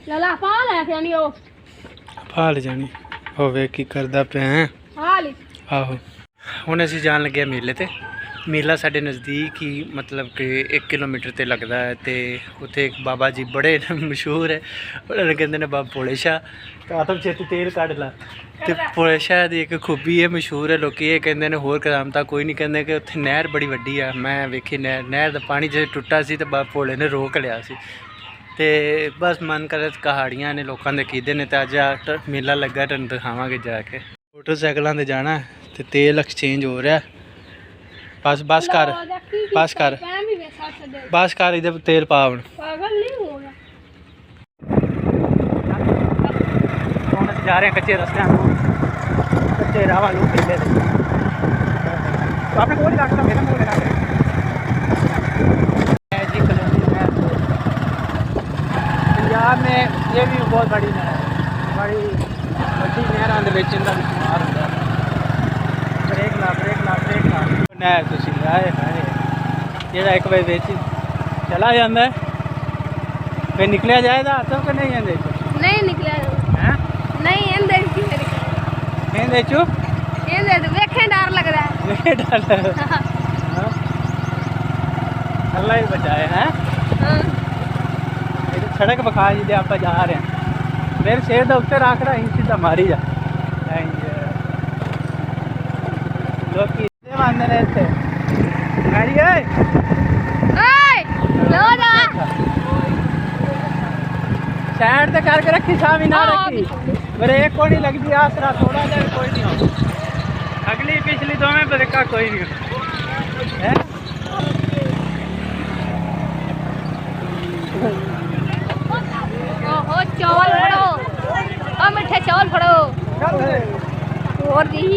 लला पाल है क्या नहीं हो पाल जानी होवे की करदा पे हैं हाल आहो हुण असीं जान लगे मेले ते मेला साढ़े नज़दीक ही मतलब कि 1 किलोमीटर ते लगता है तो उत्थे एक बाबा जी बड़े मशहूर है उन्होंने कहते हैं बाबा भोले शाह तो आतम छेती तेल कढ़ ला तो भोले शाह की एक खूबी है मशहूर है लोग ये कहते हैं होर करामता कोई नहीं कहते कि उत्थे नहर बड़ी वड्डी है मैं वेखी नहर का पानी जो टुटा सी तो बाबा भोले ने रोक लिया सी ते बस मन करे कहाड़ियाँ ने लोगों के कीदे ने तो अज मेला लगा तुहानूं दिखावांगे जाके मोटरसाइकिलों से जाना तो तेल एक्सचेंज हो रहा है बस कर इधर तेल पा हुण पागल नहीं होगा जा रहे हैं कच्चे रास्ते कच्चे राह लोग किले तो आपने कोई रास्ता मेरा कोई रास्ता जी कॉलोनी पंजाब में ये भी बहुत बड़ी नहर है बड़ी बड़ी नहर के इनका भी शुमार होता है ब्रेक ला नहर तुसी आए हाय जेड़ा एक बार बेच चला जाता है फिर निकलिया जाएगा तो कि नहीं आंदे नहीं निकला हैं नहीं एंदे की एंदे चु एंदे तो देखे डर लग रहा है देखे डर अल्लाह ही बचाए हैं हां ये सड़क बखा जी आप जा रहे हैं मेरे शेर का उत्ते रख रहा ही सीधा मारी जा लोग मानते रहे थे साइड से करके रखी सामी ना रखी ब्रेक को नहीं लगती आसरा थोड़ा जा कोई नहीं हो अगली पिछली दो में ब्रेका कोई नहीं है ओहो चावल फड़ो ओ मिठे चावल फड़ो और दी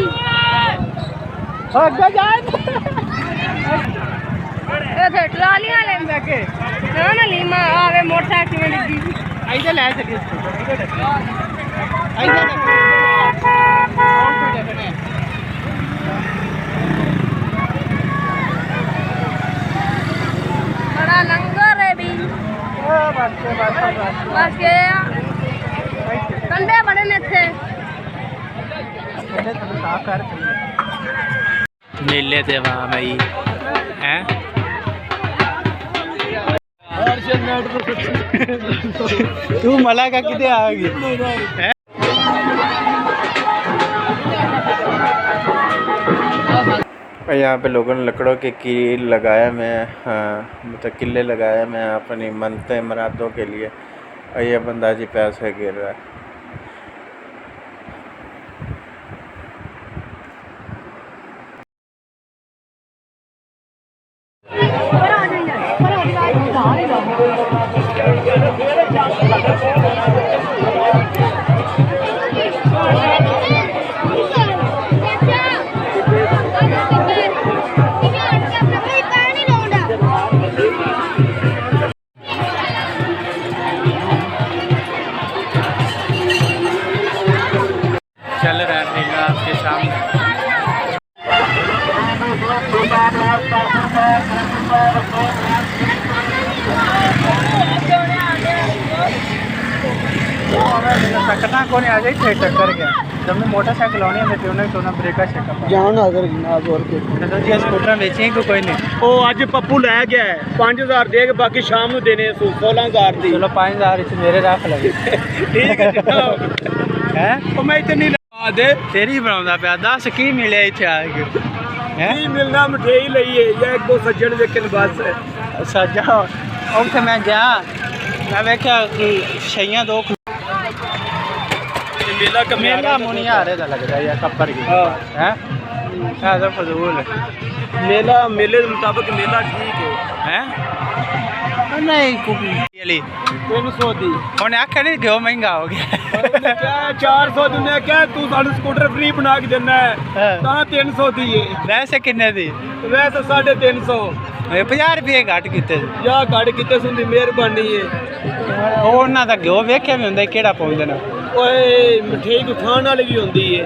आगे जाए ए ट्रालियां ले लेके ना लीमा आवे मोटरसाइकिल में लगी ऐसे ले सके बड़ा लंगर है भी बस गया कंधे बड़े ने थे मेले थे वहाँ भाई हैं तू मला का कितने आ गई यहाँ पे लोगों ने लकड़ों के कील लगाया मैं मतलब किले लगाया मैं अपनी मनते मुरादों के लिए और ये बंदा जी पैसे गिर रहा है चल रहा है मेला आपके सामने टक्करना कौन आ गई थे टक्कर गया जब मैं मोटरसाइकिल आनी है तो उन्हें ब्रेक चेकअप जान अगर जनाब और के तो जी स्कूटर बेचे को कोई नहीं ओ आज पप्पू लै गया है 5000 दे के बाकी शाम ਨੂੰ देने 16000 दी चलो 5000 इस मेरे रख लगे ठीक है हैं ओ मैं इतनी लगा दे तेरी बनाਉਂਦਾ ਪਿਆ ਦੱਸ ਕੀ ਮਿਲਿਆ ਇੱਥੇ ਆ ਕੇ हैं ਕੀ ਮਿਲਣਾ ਮਠਿਆਈ ਲਈਏ ਜਾਂ ਇੱਕ ਦੋ ਸੱਜਣ ਵੇਖਣ ਬਸ ਸੱਜਾ ਉੱਥੇ ਮੈਂ ਗਿਆ ਮੈਂ ਵੇਖਿਆ ਛਈਆਂ ਦੋ मेला मेला मुनियारे का लग रहा है कपर की है ऐसा फजूल मेला मेले के मुताबिक मेला ठीक है नहीं कुली 300 दी उन्हें आखिर नहीं क्यों महंगा हो गया क्या 400 दुनिया क्या तू साडू स्कूटर फ्री बना के देना है ता 300 दी है वैसे किन्ने दी वैसे 350 50 रुपये घट कीते या घट कीते सुंदी मेहरबानी है ਉਹਨਾਂ ਦਾ ਘਿਓ ਵੇਖਿਆ ਵੀ ਹੁੰਦਾ ਕਿਹੜਾ ਪਾਉਂਦੇ ਨੇ ओए मठियाई को खाने वाली भी होती है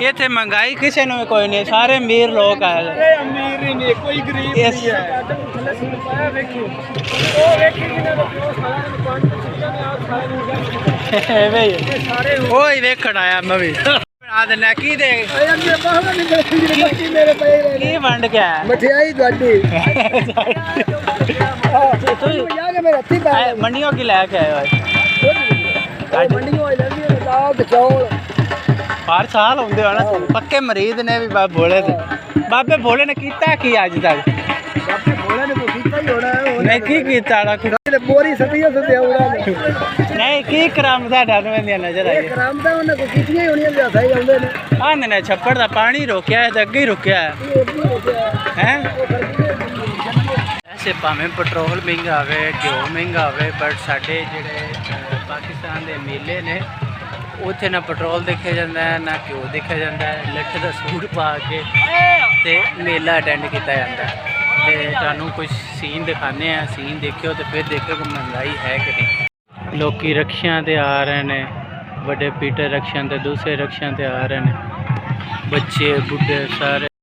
ਇੱਥੇ ਮਹਿੰਗਾਈ ਕਿਸੇ ਨੂੰ ਵੀ ਕੋਈ ਨਹੀਂ, ਸਾਰੇ ਅਮੀਰ ਲੋਕ ਆਏ ਨੇ। ਇਹ ਅਮੀਰ ਹੀ ਨੇ, ਕੋਈ ਗਰੀਬ ਨਹੀਂ ਹੈ। ਥੱਲੇ ਸੂਟ ਪਾਇਆ ਵੇਖੀ, ਉਹ ਵੇਖੀ ਜਿਹਨਾਂ ਦਾ ਪਿਓ ਸਾਰਾ ਦਿਨ ਪਾਣੀ ਦੇ ਛਿੱਟਾਂ ਨੇ ਆਪ ਸਾਰਾ ਦਿਨ ਐਵੇਂ ਹੀ ਇਹ ਸਾਰੇ ਉਹ ਹੀ ਵੇਖਣ ਆਇਆ ਮੈਂ ਵੀ ਆ ਦੇਣਾ ਕੀ ਦੇ ਇਹ ਅੱਗੇ ਬਾਹਰ ਨਹੀਂ ਬੈਠੀ ਜਿਹੜੇ ਬੱਚੇ ਮੇਰੇ ਪਏ ਰਹੇ ਕੀ ਵੰਡ ਕੇ ਆਇਆ ਮਠਿਆਈ ਤੁਹਾਡੀ ਤੂੰ ਜਾ ਕੇ ਮੇਰੇ ਹੱਥੀ ਪੈ ਮੰਡੀਆਂ ਕੀ ਲੈ ਕੇ ਆਏ ਹੋ ਮੰਡੀਆਂ ਹੋਈ ਲੈਂਦੀ ਹੈ ਦਾਲ ਤੇ ਚੌਲ ਹਰ ਸਾਲ ਹੁੰਦੇ ਹੋ ਨਾ ਪੱਕੇ ਮਰੀਦ ਨੇ ਵੀ ਬਾਬੇ ਭੋਲੇ ਦੇ। ਬਾਬੇ ਭੋਲੇ ਨੇ ਕੀਤਾ ਕੀ ਅੱਜ ਤੱਕ? ਬਾਬੇ ਭੋਲੇ ਨੇ ਕੋਈ ਕੀਤਾ ਹੀ ਹੋਣਾ ਨਹੀਂ ਕੀ ਕੀਤਾ ਨਾ ਉਹਨੇ ਬੋਰੀ ਸਦੀਆਂ ਸਦੇ ਆਉਣਾ ਨਹੀਂ ਕੀ ਕਰਾਮਦਾ ਡਾਨਵੇਂ ਦੀਆਂ ਨਜ਼ਰ ਆਈ ਕਰਾਮਦਾ ਉਹਨੇ ਕੋਈ ਕੀਤੀਆਂ ਹੀ ਹੋਣੀਆਂ ਤੇ ਹੱਥਾਂ ਹੀ ਆਉਂਦੇ ਨੇ ਆਂਦੇ ਨੇ ਛੱਪੜ ਦਾ ਪਾਣੀ ਰੋਕਿਆ ਤੇ ਅੱਗੇ ਹੀ ਰੁਕਿਆ ਹੈ ਐਸੇ ਭਾਵੇਂ ਪੈਟਰੋਲ ਮਹਿੰਗਾ ਹੋਵੇ ਘਿਓ ਮਹਿੰਗਾ ਹੋਵੇ ਬਟ ਸਾਡੇ ਜਿਹੜੇ ਪਾਕਿਸਤਾਨ ਦੇ ਮੇਲੇ ਨੇ ਉੱਥੇ ਨਾ ਪੈਟਰੋਲ ਦੇਖਿਆ ਜਾਂਦਾ ਹੈ ਨਾ ਘਿਓ ਦੇਖਿਆ ਜਾਂਦਾ ਹੈ। ਲੱਠ ਦਾ ਸੂਟ ਪਾ ਕੇ ਤੇ ਮੇਲਾ ਅਟੈਂਡ ਕੀਤਾ ਜਾਂਦਾ ਹੈ ਤੇ ਤੁਹਾਨੂੰ ਕੁਝ ਸੀਨ ਦਿਖਾਉਂਦੇ ਆ। ਸੀਨ ਦੇਖਿਓ ਤੇ ਫਿਰ ਦੇਖਿਓ ਕਿ ਮਹਿੰਗਾਈ ਹੈ ਕਿ ਨਹੀਂ। ਲੋਕੀ ਰਕਸ਼ਿਆਂ ਤੇ ਆ ਰਹੇ ਨੇ, ਵੱਡੇ ਪੀਟਰ ਰਕਸ਼ਿਆਂ ਤੇ ਦੂਸਰੇ ਰਕਸ਼ਿਆਂ ਤੇ ਆ ਰਹੇ ਨੇ, ਬੱਚੇ ਬੁੱਢੇ ਸਾਰੇ।